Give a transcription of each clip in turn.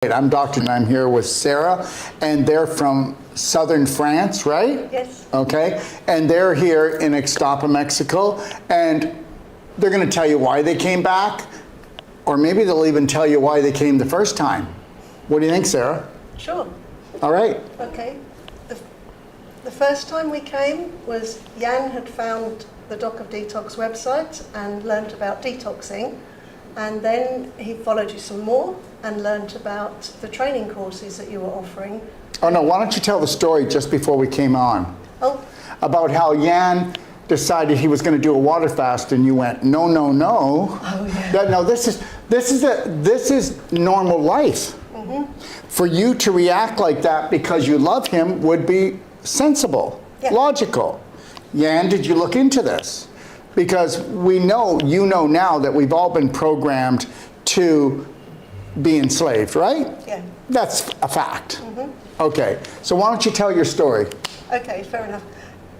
I'm Dr. and I'm here with Sarah, and they're from southern France, right? Yes. Okay, and they're here in Ixtapa, Mexico, and they're going to tell you why they came back, or maybe they'll even tell you why they came the first time. What do you think, Sarah? Sure. All right. Okay. The first time we came was Jan had found the Doc of Detox website and learnt about detoxing, and then he followed you some more and learnt about the training courses that you were offering. Oh no, why don't you tell the story just before we came on? Oh. About how Jan decided he was going to do a water fast, and you went, no, no, no. Oh yeah. No, this is normal life. Mm-hmm. For you to react like that because you love him would be sensible, Yeah. logical. Jan, did you look into this? Because we know, you know now that we've all been programmed to be enslaved, right? Yeah. That's a fact. Mm-hmm. Okay, so why don't you tell your story? Okay, fair enough.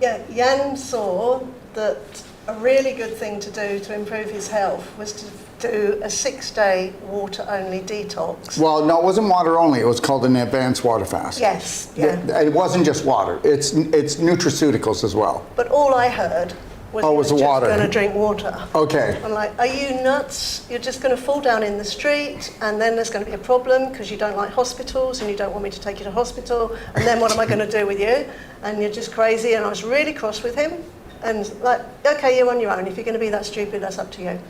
Yeah, Jan saw that a really good thing to do to improve his health was to do a 6-day water-only detox. Well, no, it wasn't water only. It was called an advanced water fast. Yes, yeah. It wasn't just water. It's nutraceuticals as well. But all I heard was he was the just water. going to drink water. Okay. I'm like, are you nuts? You're just going to fall down in the street, and then there's going to be a problem because you don't like hospitals and you don't want me to take you to hospital, and then what am I going to do with you? And you're just crazy. And I was really cross with him, and like, okay, you're on your own. If you're going to be that stupid, that's up to you.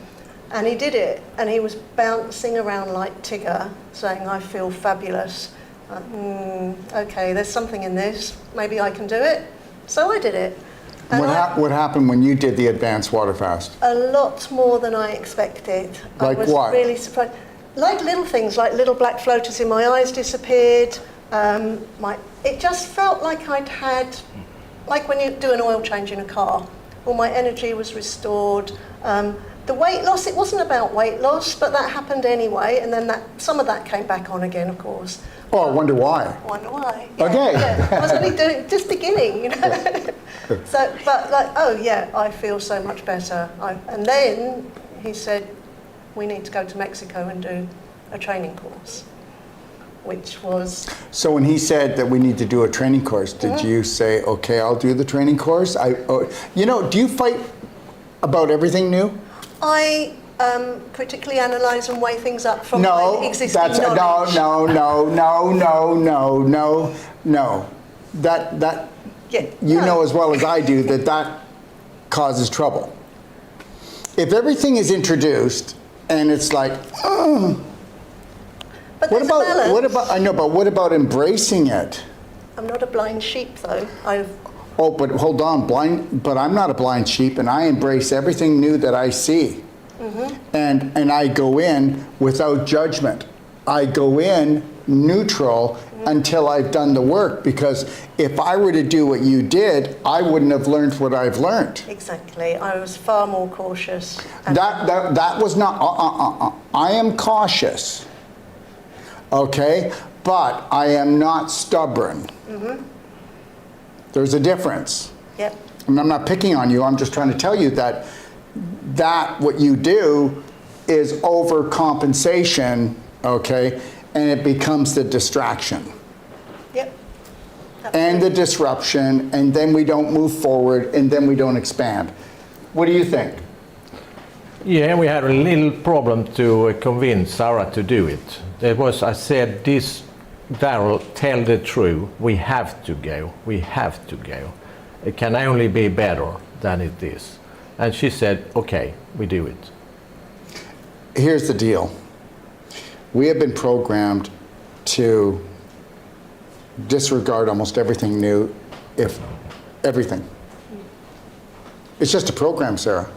And he did it, and he was bouncing around like Tigger, saying, I feel fabulous. Okay, there's something in this. Maybe I can do it. So I did it. And What happened when you did the advanced water fast? a lot more than I expected. Like I was what? really surprised. Like little things, like little black floaters in my eyes disappeared. It just felt like I'd had, like when you do an oil change in a car, all my energy was restored. The weight loss, it wasn't about weight loss, but that happened anyway, and then some of that came back on again, of course. Oh, I wonder why. I wonder why. Yeah, Okay. Yeah. I was only just beginning, you know. So, but like, oh yeah, I feel so much better. And then he said, we need to go to Mexico and do a training course, which was... So when he said that we need to do a training course, did you say, okay, I'll do the training course? Do you fight about everything new? I critically analyse and weigh things up from my existing knowledge. No. That know as well as I do that causes trouble. If everything is introduced and it's like, but what about embracing it? I'm not a blind sheep though. Oh, but hold on, but I'm not a blind sheep, and I embrace everything new that I see. Mm-hmm. And I go in without judgment. I go in neutral until I've done the work, because if I were to do what you did, I wouldn't have learned what I've learned. Exactly. I was far more cautious. That was not, I am cautious, okay? But I am not stubborn. Mm-hmm. There's a difference. Yep. And I'm not picking on you, I'm just trying to tell you that what you do is overcompensation, okay, and it becomes the distraction. Yep. And the disruption, and then we don't move forward, and then we don't expand. What do you think? Yeah, we had a little problem to convince Sarah to do it. I said, Daryl, tell the truth, we have to go. It can only be better than it is. And she said, okay, we do it. Here's the deal. We have been programmed to disregard almost everything new, everything. It's just a program, Sarah.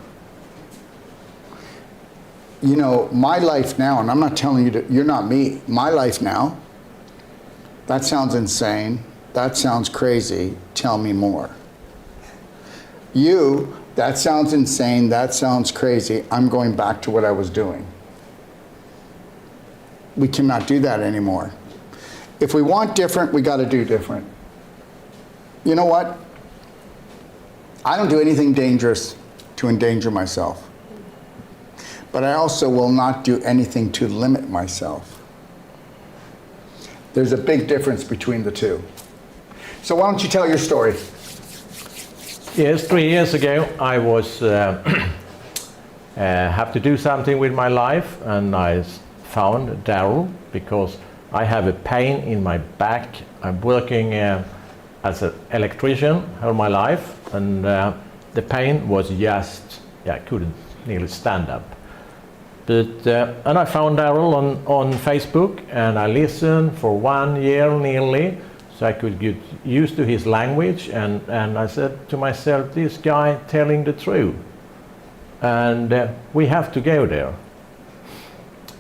You know, my life now, and I'm not telling you you're not me, my life now, that sounds insane, that sounds crazy, tell me more. You, that sounds insane, that sounds crazy, I'm going back to what I was doing. We cannot do that anymore. If we want different, we got to do different. You know what? I don't do anything dangerous to endanger myself. But I also will not do anything to limit myself. There's a big difference between the two. So why don't you tell your story? Yes, 3 years ago I was have to do something with my life, and I found Daryl because I have a pain in my back. I'm working as an electrician all my life, and the pain was just, I couldn't nearly stand up. But and I found Daryl on Facebook, and I listened for 1 year nearly, so I could get used to his language, and I said to myself, this guy telling the truth, and we have to go there.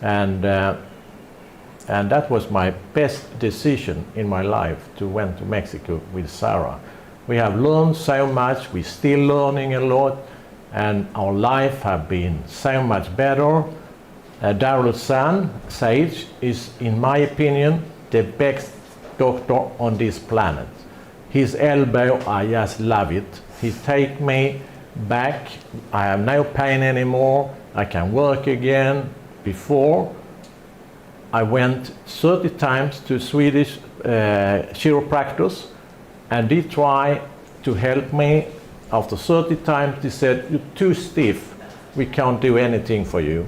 And that was my best decision in my life, to went to Mexico with Sarah. We have learned so much, we're still learning a lot, and our life have been so much better. Daryl's son, Sage, is, in my opinion, the best doctor on this planet. His elbow, I just love it. He take me back, I have no pain anymore, I can work again. Before, I went 30 times to Swedish chiropractors, and they tried to help me. After 30 times, they said, you're too stiff, we can't do anything for you.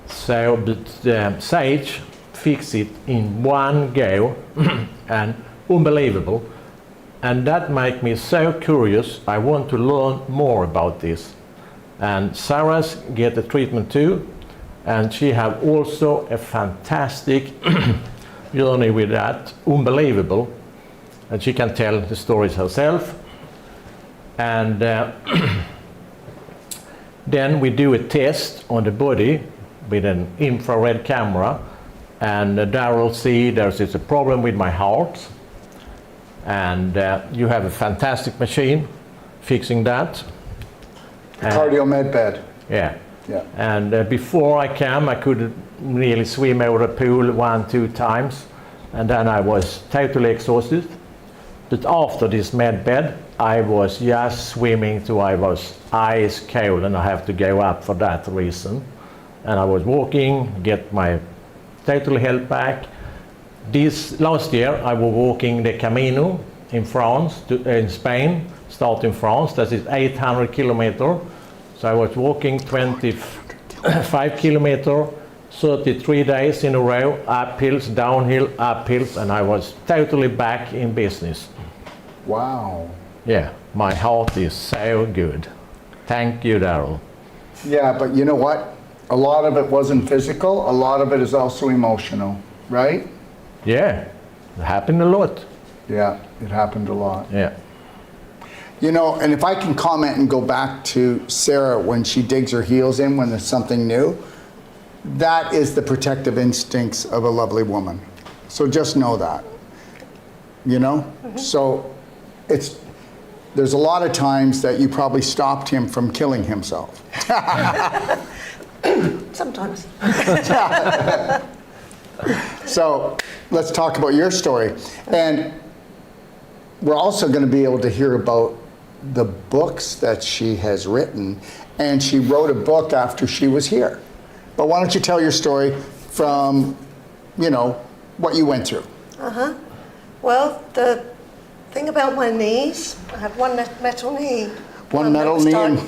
So, but Sage fixed it in one go, and unbelievable. And that made me so curious, I want to learn more about this. And Sarah's get the treatment too, and she have also a fantastic journey with that, unbelievable. And she can tell the stories herself. And then we do a test on the body with an infrared camera, and Daryl see there's a problem with my heart, and you have a fantastic machine fixing that. Cardiomed bed. Yeah. Yeah. And before I came, I couldn't really swim over a pool 1-2 times, and then I was totally exhausted. But after this med bed, I was just swimming till I was ice cold, and I have to go up for that reason. And I was walking, get my total health back. This last year, I was walking the Camino in France, in Spain, start in France. That is 800 kilometers. So I was walking 25 kilometers, 33 days in a row, uphills, downhill, uphills, and I was totally back in business. Wow. Yeah, my heart is so good. Thank you, Daryl. Yeah, but you know what? A lot of it wasn't physical, a lot of it is also emotional, right? Yeah, it happened a lot. Yeah, it happened a lot. Yeah. You know, and if I can comment and go back to Sarah when she digs her heels in when there's something new, that is the protective instincts of a lovely woman. So just know that, you know? So there's a lot of times that you probably stopped him from killing himself. Sometimes. So let's talk about your story. And we're also going to be able to hear about the books that she has written. And she wrote a book after she was here. But why don't you tell your story from, you know, what you went through? Well, the thing about my knees, I had one metal knee. One metal knee and...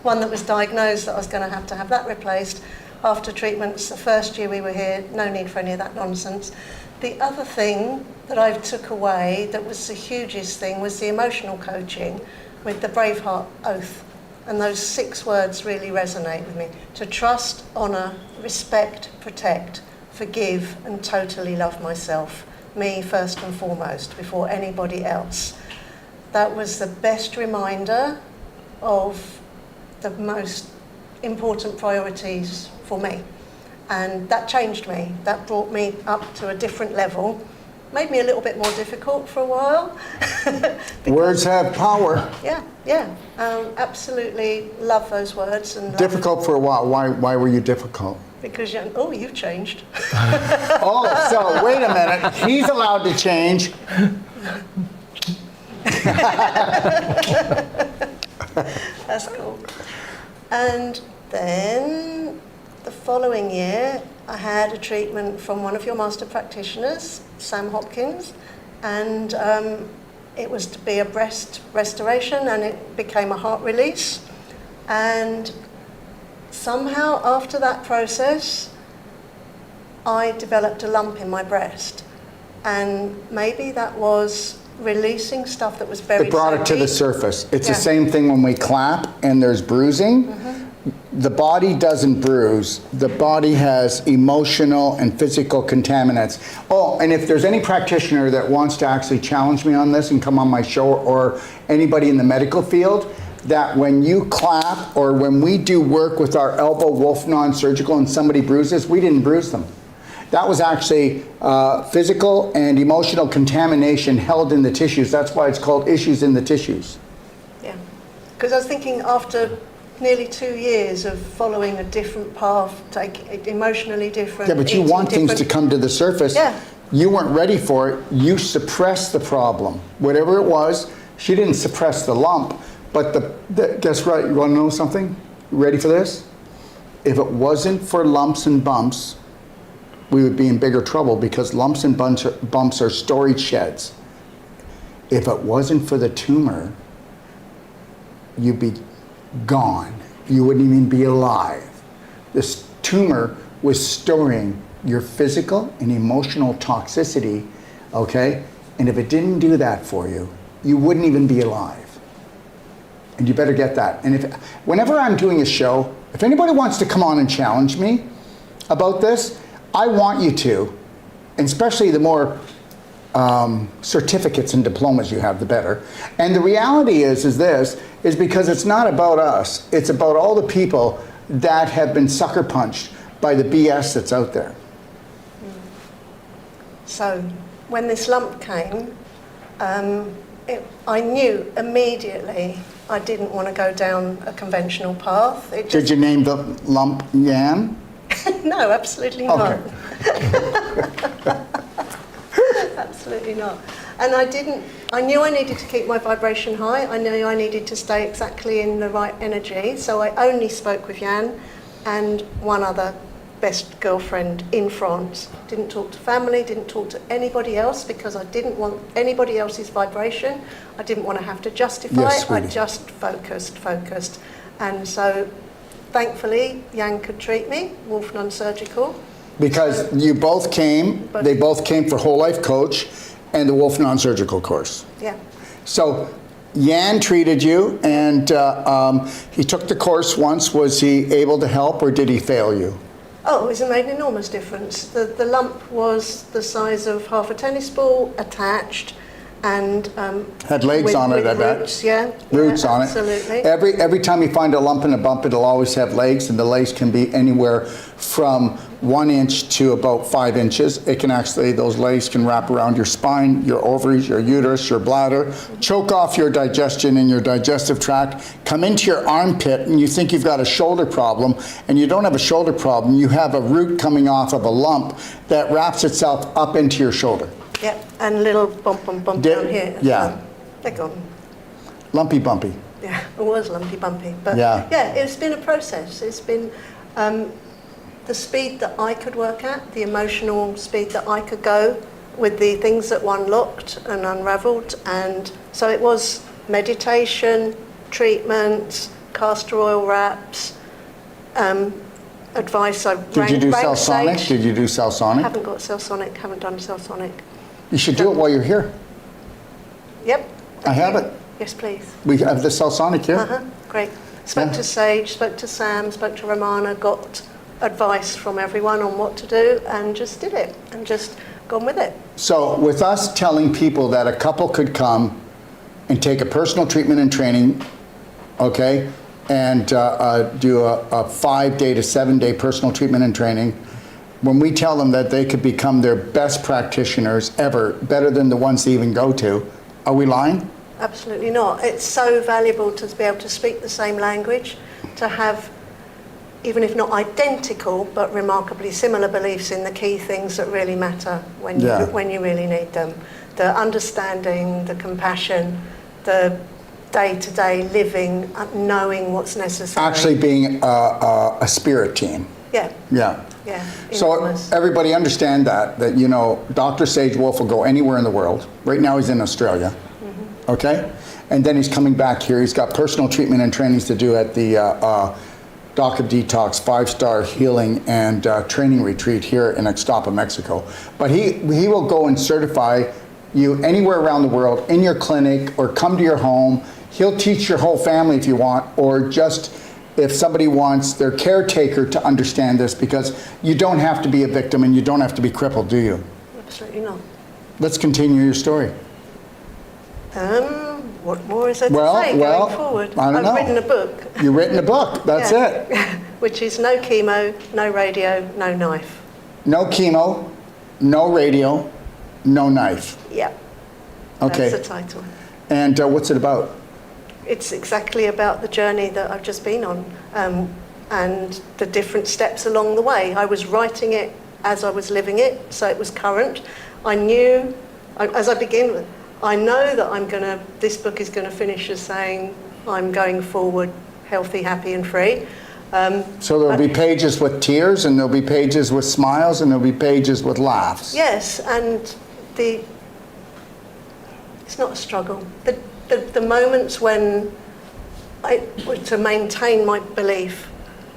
One that was diagnosed that I was going to have that replaced after treatments. The first year we were here, no need for any of that nonsense. The other thing that I took away that was the hugest thing was the emotional coaching with the Braveheart Oath. And those 6 words really resonate with me. To trust, honour, respect, protect, forgive, and totally love myself. Me first and foremost, before anybody else. That was the best reminder of the most important priorities for me. And that changed me. That brought me up to a different level. Made me a little bit more difficult for a while. Words have power. Yeah. Absolutely love those words. And Difficult for a while. Why were you difficult? Because you've changed. Oh, so wait a minute. He's allowed to change. That's cool. And then the following year, I had a treatment from one of your master practitioners, Sam Hopkins, and it was to be a breast restoration, and it became a heart release. And somehow after that process, I developed a lump in my breast. And maybe that was releasing stuff that was buried. It brought so it to the deep. surface. It's Yeah. the same thing when we clap and there's bruising. The body doesn't bruise. The body has emotional and physical contaminants. Oh, and if there's any practitioner that wants to actually challenge me on this and come on my show, or anybody in the medical field, that when you clap or when we do work with our elbow wolf non-surgical and somebody bruises, we didn't bruise them. That was actually physical and emotional contamination held in the tissues. That's why it's called issues in the tissues. Yeah, because I was thinking after nearly 2 years of following a different path, emotionally different. Yeah, but you eating want things to different- come to the surface. Yeah. You weren't ready for it. You suppressed the problem. Whatever it was, she didn't suppress the lump. But guess what? You want to know something? You ready for this? If it wasn't for lumps and bumps, we would be in bigger trouble, because lumps and bumps are storage sheds. If it wasn't for the tumor, you'd be gone. You wouldn't even be alive. This tumor was storing your physical and emotional toxicity, okay? And if it didn't do that for you, you wouldn't even be alive. And you better get that. And whenever I'm doing a show, if anybody wants to come on and challenge me about this, I want you to, and especially the more certificates and diplomas you have, the better. And the reality is because it's not about us. It's about all the people that have been sucker punched by the BS that's out there. So when this lump came, I knew immediately I didn't want to go down a conventional path. It Did just, you name the lump Yan? no, absolutely not. Okay. Absolutely not. And I knew I needed to keep my vibration high. I knew I needed to stay exactly in the right energy. So I only spoke with Jan and one other best girlfriend in France. Didn't talk to family, didn't talk to anybody else, because I didn't want anybody else's vibration. I didn't want to have to justify Yes, it. I sweetie. just focused. And so thankfully Jan could treat me, Wolf Non-Surgical. Because you both came, they both came for Whole Life Coach and the Wolf Non-Surgical course. Yeah. So Yan treated you, and he took the course once. Was he able to help, or did he fail you? Oh, it's made an enormous difference. The lump was the size of half a tennis ball, attached, and Had legs on it, I bet. roots, yeah. Roots yeah, on absolutely. it. Every time you find a lump and a bump, it'll always have legs, and the legs can be anywhere from 1 inch to about 5 inches. It can actually, those legs can wrap around your spine, your ovaries, your uterus, your bladder, choke off your digestion and your digestive tract, come into your armpit, and you think you've got a shoulder problem, and you don't have a shoulder problem. You have a root coming off of a lump that wraps itself up into your shoulder. Yep, and little bump down here. as Yeah. well. They're gone. Lumpy bumpy. Yeah, it was lumpy bumpy. But Yeah. it's been a process. It's been the speed that I could work at, the emotional speed that I could go with the things that one locked and unraveled. And so it was meditation, treatments, castor oil wraps, advice. I Did you do rang Cellsonic? Sage. Did you do Cellsonic? Haven't got Cellsonic, haven't done Cellsonic. You should do it while you're here. Yep. I have it. Yes, please. We have the Cellsonic here. Uh-huh, great. Spoke Yeah. to Sage, spoke to Sam, spoke to Romana, got advice from everyone on what to do, and just did it, and just gone with it. So with us telling people that a couple could come and take a personal treatment and training, okay, and do a 5-day to 7-day personal treatment and training, when we tell them that they could become their best practitioners ever, better than the ones they even go to, are we lying? Absolutely not. It's so valuable to be able to speak the same language, to have, even if not identical, but remarkably similar beliefs in the key things that really matter when Yeah. when you really need them. The understanding, the compassion, the day-to-day living, knowing what's necessary. Actually being a spirit team. Yeah. Yeah. Yeah. So enormous. everybody understand that, you know, Dr. Sage Wolf will go anywhere in the world. Right now he's in Australia, okay? And then he's coming back here. He's got personal treatment and trainings to do at the Doc of Detox 5-star healing and training retreat here in Ixtapa, Mexico. But he will go and certify you anywhere around the world in your clinic or come to your home. He'll teach your whole family if you want, or just if somebody wants their caretaker to understand this, because you don't have to be a victim and you don't have to be crippled, do you? Absolutely not. Let's continue your story. What more is there to Well, say going forward? I don't know. I've written a book. You've written a book, that's Yeah. it. Which is no chemo, no radio, no knife. No chemo, no radio, no knife. Yeah. Okay. That's the title. And what's it about? It's exactly about the journey that I've just been on, and the different steps along the way. I was writing it as I was living it, so it was current. I knew, as I begin with, I know that this book is going to finish as saying, I'm going forward, healthy, happy and free. So there'll be pages with tears, and there'll be pages with smiles, and there'll be pages with laughs. Yes, and it's not a struggle. The moments when to maintain my belief,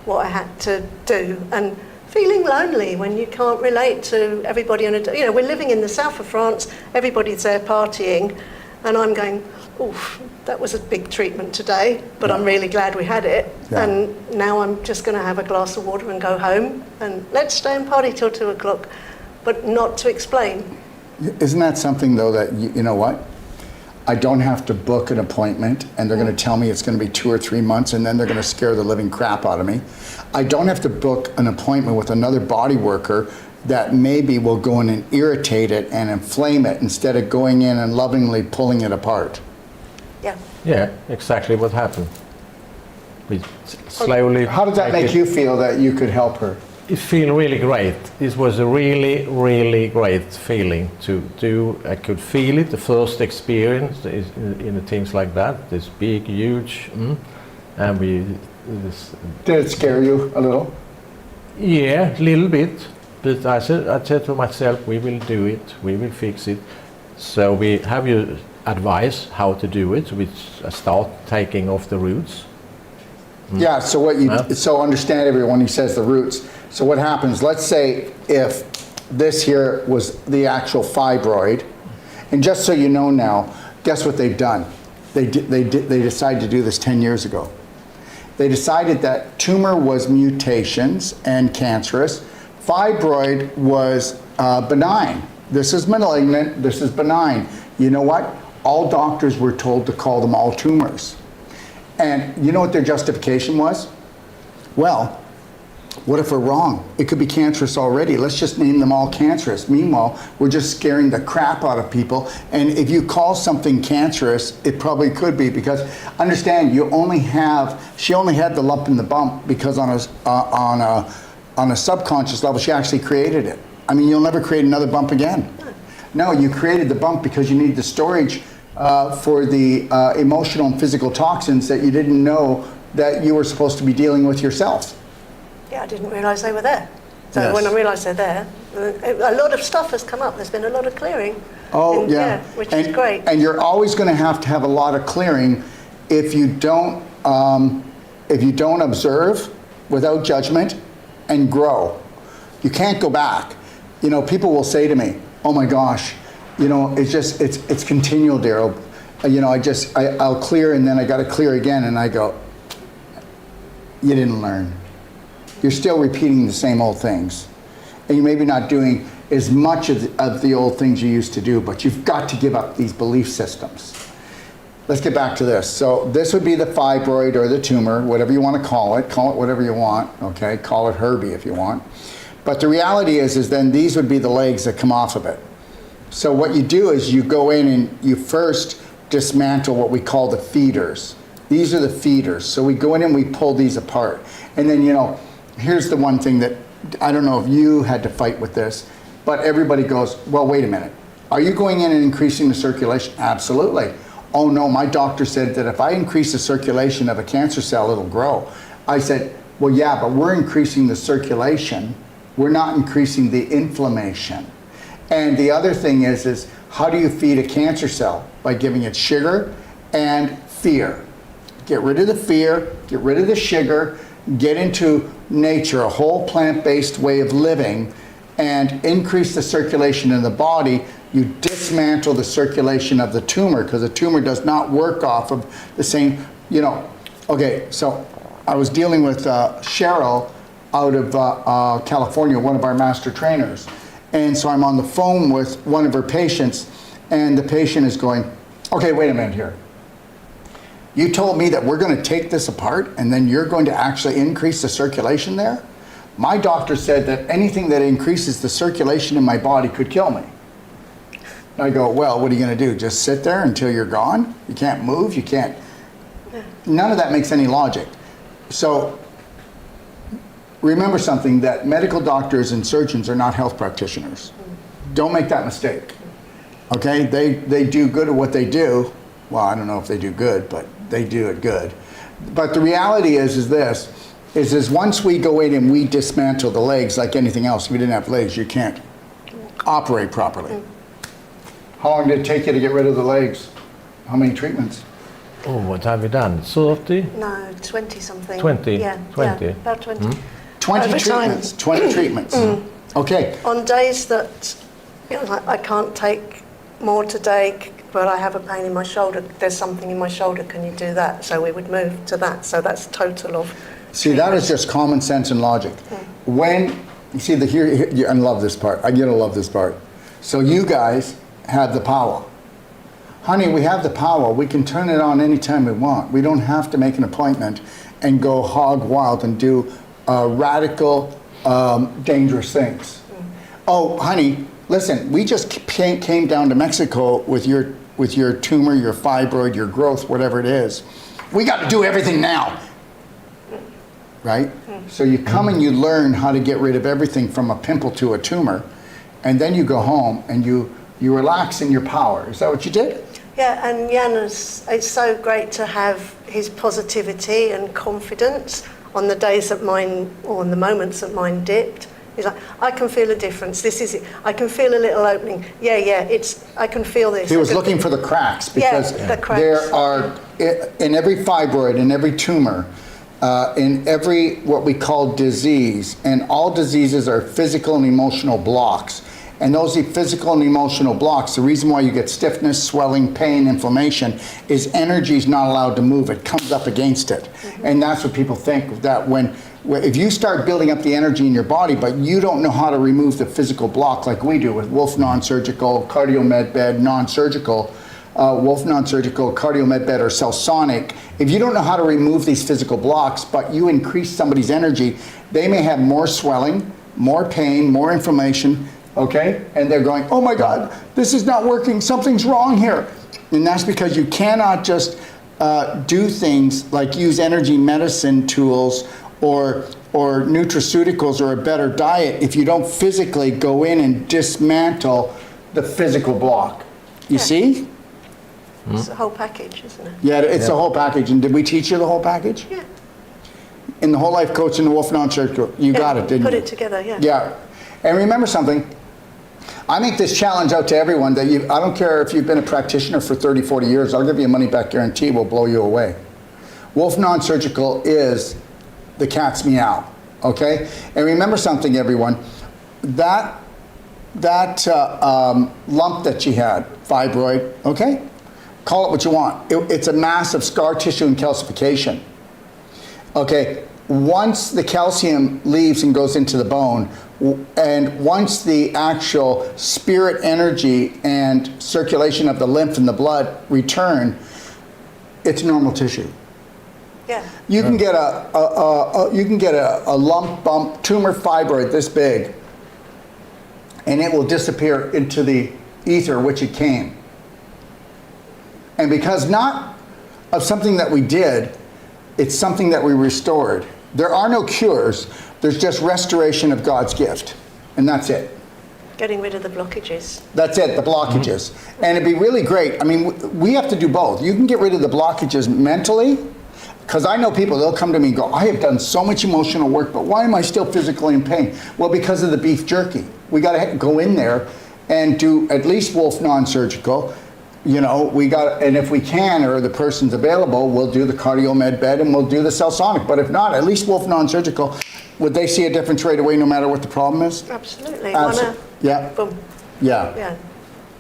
what I had to do, and feeling lonely when you can't relate to everybody on a, you know, we're living in the south of France, everybody's there partying, and I'm going, oof, that was a big treatment today, but I'm really glad we had it. Yeah. And now I'm just going to have a glass of water and go home, and let's stay and party till 2 o'clock, but not to explain. Isn't that something, though, that, you know what? I don't have to book an appointment, and they're going to tell me it's going to be 2 or 3 months, and then they're going to scare the living crap out of me. I don't have to book an appointment with another body worker that maybe will go in and irritate it and inflame it instead of going in and lovingly pulling it apart. Yeah. Yeah, exactly what happened. We slowly. How does that make you feel that you could help her? It feel really great. This was a really, really great feeling to do. I could feel it. The first experience in things like that. This big, huge, and we. Did it scare you a little? Yeah, a little bit. But I said to myself, we will do it. We will fix it. So we have your advice how to do it. We start taking off the roots. Yeah, so so understand everyone, he says the roots. So what happens, let's say if this here was the actual fibroid, and just so you know now, guess what they've done? They decided to do this 10 years ago. They decided that tumor was mutations and cancerous. Fibroid was benign. This is malignant, this is benign. You know what? All doctors were told to call them all tumors. And you know what their justification was? Well, what if we're wrong? It could be cancerous already. Let's just name them all cancerous. Meanwhile, we're just scaring the crap out of people. And if you call something cancerous, it probably could be, because understand, she only had the lump in the bump because on a subconscious level, she actually created it. I mean, you'll never create another bump again. No, you created the bump because you need the storage for the emotional and physical toxins that you didn't know that you were supposed to be dealing with yourself. Yeah, I didn't realise they were there. So Yes. when I realised they're there, a lot of stuff has come up. There's been a lot of clearing. Oh, And, yeah. which is great. And you're always going to have a lot of clearing if you don't observe without judgment and grow. You can't go back. You know, people will say to me, "Oh my gosh, you know, it's continual, Daryl. You know, I'll clear and then I got to clear again," and I go, "You didn't learn. You're still repeating the same old things. And you may be not doing as much of the old things you used to do, but you've got to give up these belief systems." Let's get back to this. So this would be the fibroid or the tumor, whatever you want to call it whatever you want, okay? Call it Herbie if you want. But the reality is then these would be the legs that come off of it. So what you do is you go in and you first dismantle what we call the feeders. These are the feeders. So we go in and we pull these apart. And then, you know, here's the one thing that, I don't know if you had to fight with this, but everybody goes, "Well, wait a minute. Are you going in and increasing the circulation?" Absolutely. "Oh no, my doctor said that if I increase the circulation of a cancer cell, it'll grow." I said, "Well, yeah, but we're increasing the circulation we're not increasing the inflammation. And the other thing is how do you feed a cancer cell? By giving it sugar and fear. Get rid of the fear, get rid of the sugar, get into nature, a whole plant-based way of living, and increase the circulation in the body. You dismantle the circulation of the tumor, because the tumor does not work off of the same, you know. Okay, so I was dealing with Cheryl out of California, one of our master trainers. And so I'm on the phone with one of her patients, and the patient is going, okay, wait a minute here. You told me that we're going to take this apart and then you're going to actually increase the circulation there? My doctor said that anything that increases the circulation in my body could kill me. And I go, well, what are you going to do? Just sit there until you're gone? You can't move, you can't. None of that makes any logic. So remember something, that medical doctors and surgeons are not health practitioners. Don't make that mistake. Okay, they do good at what they do. Well, I don't know if they do good, but they do it good. But the reality is this, is once we go in and we dismantle the legs like anything else, if you didn't have legs, you can't operate properly. How long did it take you to get rid of the legs? How many treatments? Oh, what have you done? 30? No, 20 something. 20? Yeah, 20? yeah, about 20. 20 Over time. treatments. 20 treatments. Okay. On days that, you know, like I can't take more today, but I have a pain in my shoulder, there's something in my shoulder, can you do that? So we would move to that. So that's total of. See, that is just common sense and logic. When, you see, here, I love this part. I'm gonna love this part. So you guys have the power. Honey, we have the power. We can turn it on anytime we want. We don't have to make an appointment and go hog wild and do radical, dangerous things. Oh, honey, listen, we just came down to Mexico with your tumor, your fibroid, your growth, whatever it is. We got to do everything now. Right? So you come and you learn how to get rid of everything from a pimple to a tumor, and then you go home and you relax in your power. Is that what you did? Yeah, and Jan, it's so great to have his positivity and confidence on the days that mine, or on the moments that mine dipped. He's like, I can feel a difference. This is it. I can feel a little opening. Yeah, I can feel this. He was looking for the cracks, because the cracks. there are, in every fibroid, in every tumor, in every what we call disease, and all diseases are physical and emotional blocks. And those physical and emotional blocks, the reason why you get stiffness, swelling, pain, inflammation, is energy is not allowed to move. It comes up against it. And that's what people think, that if you start building up the energy in your body, but you don't know how to remove the physical block like we do with Wolf Non-Surgical, Cardio MedBed, Non-Surgical, Wolf Non-Surgical, Cardio MedBed, or Cellsonic, if you don't know how to remove these physical blocks, but you increase somebody's energy, they may have more swelling, more pain, more inflammation, okay? And they're going, oh my God, this is not working, something's wrong here. And that's because you cannot just do things like use energy medicine tools or nutraceuticals or a better diet if you don't physically go in and dismantle the physical block. You see? It's a whole package, isn't it? Yeah, it's the whole package. And did we teach you the whole package? Yeah. In the Whole Life Coach and the Wolf Non-Surgical, you got it, didn't you? Put it together, yeah. Yeah. And remember something, I make this challenge out to everyone that I don't care if you've been a practitioner for 30, 40 years, I'll give you a money back guarantee, will blow you away. Wolf Non-Surgical is the cat's meow, okay? And remember something, everyone, that lump that she had, fibroid, okay? Call it what you want. It's a mass of scar tissue and calcification. Okay, once the calcium leaves and goes into the bone, and once the actual spirit energy and circulation of the lymph and the blood return, it's normal tissue. Yeah. You can get a lump bump tumor fibroid this big, and it will disappear into the ether which it came. And because not of something that we did, it's something that we restored. There are no cures. There's just restoration of God's gift. And that's it. Getting rid of the blockages. That's it, the blockages. And it'd be really great. I mean, we have to do both. You can get rid of the blockages mentally, Because I know people, they'll come to me and go, I have done so much emotional work, but why am I still physically in pain? Well, because of the beef jerky. We got to go in there and do at least Wolf non-surgical. You know, and if we can, or the person's available, we'll do the CardioMed bed and we'll do the Cellsonic. But if not, at least Wolf non-surgical. Would they see a difference right away no matter what the problem is? Absolutely. Yeah. Boom. Yeah. Yeah.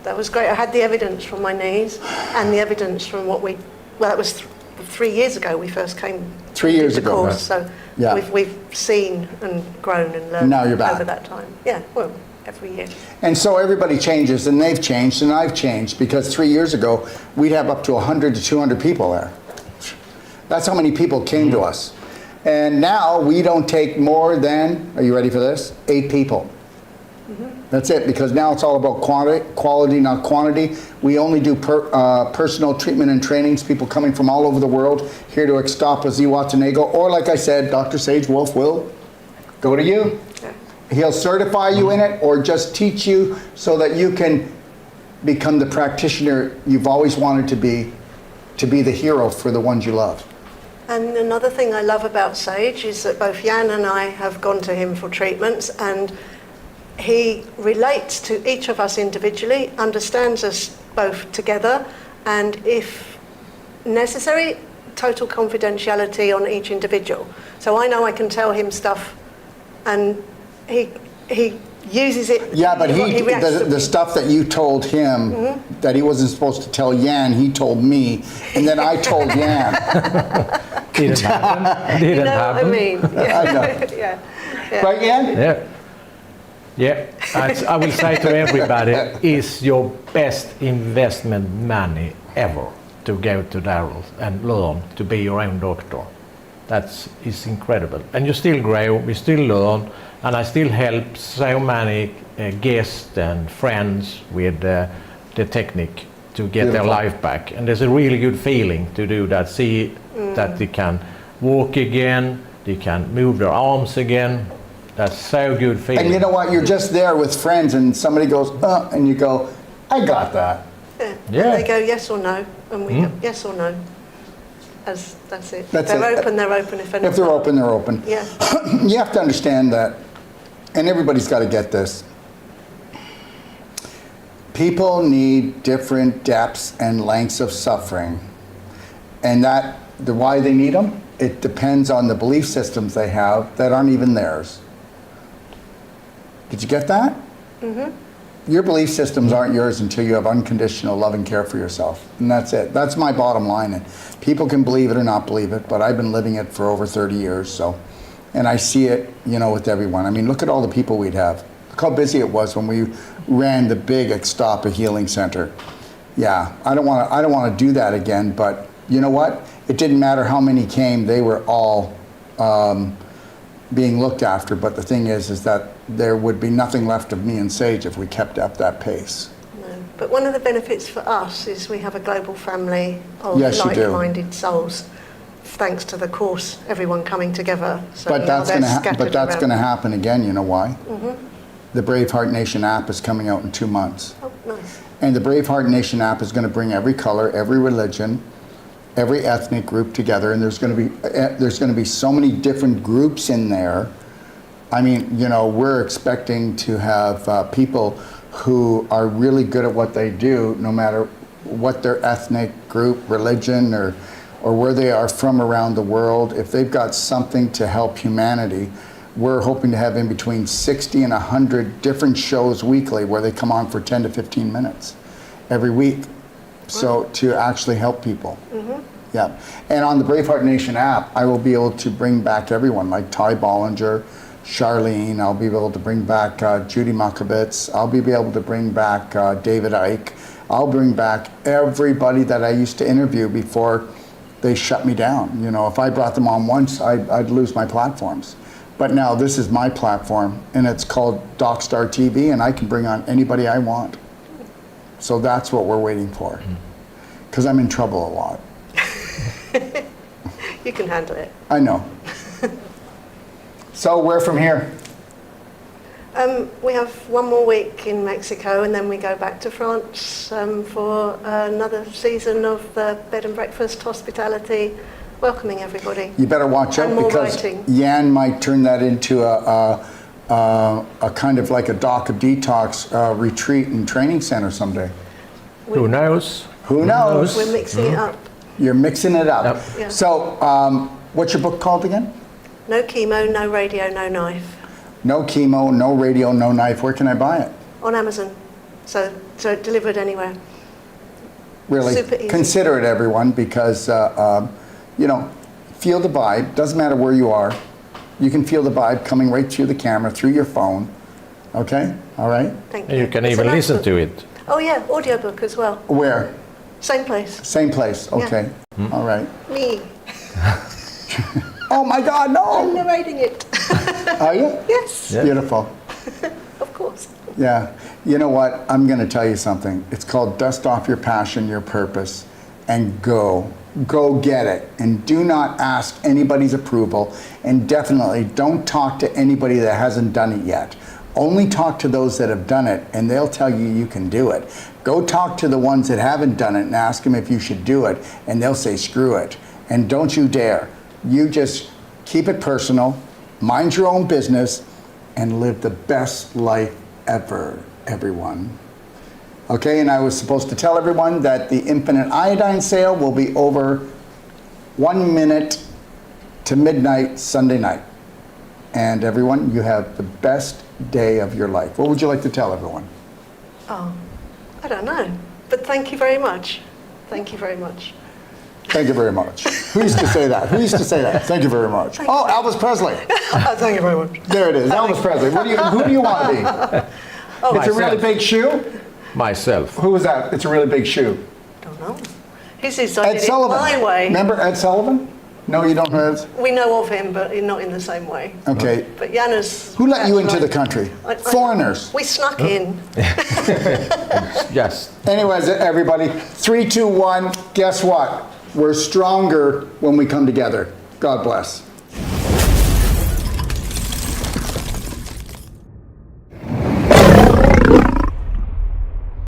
That was great. I had the evidence from my knees and the evidence from that was 3 years ago we first came 3 years to ago, course. right. So Yeah. we've seen and grown and learned Now you're back. over that time. Yeah, well, every year. And so everybody changes, and they've changed, and I've changed, because 3 years ago, we'd have up to 100 to 200 people there. That's how many people came to us. And now we don't take more than, are you ready for this? 8 people. That's it, because now it's all about quality, not quantity. We only do personal treatment and trainings, people coming from all over the world here to Ixtapa, Zihuatanejo, or like I said, Dr. Sage Wolf will go to you. Yeah. He'll certify you in it or just teach you so that you can become the practitioner you've always wanted to be the hero for the ones you love. And another thing I love about Sage is that both Jan and I have gone to him for treatments, and he relates to each of us individually, understands us both together, and if necessary, total confidentiality on each individual. So I know I can tell him stuff, and he uses it. Yeah, but reacts to the stuff that you told him that he wasn't supposed to tell Jan, he told me, and then I told Jan. Didn't happen. Didn't You know happen. what I mean? Yeah. I know. Yeah. Yeah. Right, Jan? Yeah. Yeah, I will say to everybody, is your best investment money ever to go to Daryl and learn to be your own doctor. It's incredible. And you still grow, we still learn, and I still help so many guests and friends with the technique to get their Beautiful. life back. And there's a really good feeling to do that, see that they can walk again, they can move their arms again. That's so good feeling. And you know what? You're just there with friends, and somebody goes, and you go, I got that. Yeah. Yeah. And they go yes or no, and we go yes or no. That's it. That's if they're it. open, they're open. If they're If they're open, they're open. Yeah. You have to understand that, and everybody's got to get this. People need different depths and lengths of suffering, and why they need them, it depends on the belief systems they have that aren't even theirs. Did you get that? Mm-hmm. Your belief systems aren't yours until you have unconditional love and care for yourself, and that's it. That's my bottom line. And people can believe it or not believe it, but I've been living it for over 30 years, so, and I see it, with everyone. I mean, look at all the people we'd have. Look how busy it was when we ran the big Ixtapa Healing Center. Yeah, I don't want to do that again, but you know what? It didn't matter how many came; they were all being looked after. But the thing is that there would be nothing left of me and Sage if we kept up that pace. No. But one of the benefits for us is we have a global family of Yes, you do. like-minded souls, thanks to the course, everyone coming together. So But that's they're going scattered to around. happen again. You know why? Mm-hmm. The Braveheart Nation app is coming out in 2 months. Oh, nice. And the Braveheart Nation app is going to bring every color, every religion, every ethnic group together, and there's going to be so many different groups in there. I mean, we're expecting to have people who are really good at what they do, no matter what their ethnic group, religion, or where they are from around the world. If they've got something to help humanity, we're hoping to have in between 60 and 100 different shows weekly where they come on for 10 to 15 minutes every week. So to actually help people. Mm-hmm. Yeah. And on the Braveheart Nation app, I will be able to bring back everyone like Ty Bollinger, Charlene. I'll be able to bring back Judy Makovitz. I'll be able to bring back David Icke. I'll bring back everybody that I used to interview before they shut me down. If I brought them on once, I'd lose my platforms. But now this is my platform, and it's called DocStar TV, and I can bring on anybody I want. So that's what we're waiting for, because I'm in trouble a lot. You can handle it. I know. So where from here? We have one more week in Mexico, and then we go back to France for another season of the bed and breakfast hospitality welcoming everybody. You better watch out And more because writing. Jan might turn that into a kind of like a doc of detox retreat and training center someday. Who knows? Who knows? We're mixing it up. You're mixing it up. Yep. Yeah. So, what's your book called again? No chemo, no radio, no knife. No chemo, no radio, no knife. Where can I buy it? On Amazon. So delivered anywhere. Really, Super easy. consider it, everyone, because you know, feel the vibe. Doesn't matter where you are. You can feel the vibe coming right through the camera, through your phone. Okay, all right. Thank And you. you can It's even an listen excellent- to it. Oh yeah, audiobook as well. Where? Same place. Same place. Okay, all right. Me. Oh my God, I'm no! narrating it. Are you? Yes, Yeah. Beautiful. of course. Yeah. You know what? I'm going to tell you something. It's called dust off your passion, your purpose, and go. Go get it. And do not ask anybody's approval. And definitely don't talk to anybody that hasn't done it yet. Only talk to those that have done it, and they'll tell you you can do it. Go talk to the ones that haven't done it and ask them if you should do it, and they'll say screw it. And don't you dare. You just keep it personal, mind your own business, and live the best life ever, everyone. Okay, and I was supposed to tell everyone that the Infinite Iodine sale will be over 1 minute to midnight Sunday night. And everyone, you have the best day of your life. What would you like to tell everyone? Oh, I don't know. But thank you very much. Thank you very much. Thank you very much. Who used to say that? Who used to say that? Thank you very much. Oh, Elvis Presley. Thank you very much. There it is, Elvis Presley. Who do you want to be? It's a really Myself. big shoe? Myself. Who was that? It's a really big shoe. Don't know. His is I Ed did it Sullivan. my way. Remember Ed Sullivan? No, you don't know Ed? We know of him, but not in the same way. Okay. But Jana's... Who let you that's into the right. country? I- Foreigners. We snuck in. Yes. Anyways, everybody, 3, 2, 1, guess what? We're stronger when we come together. God bless.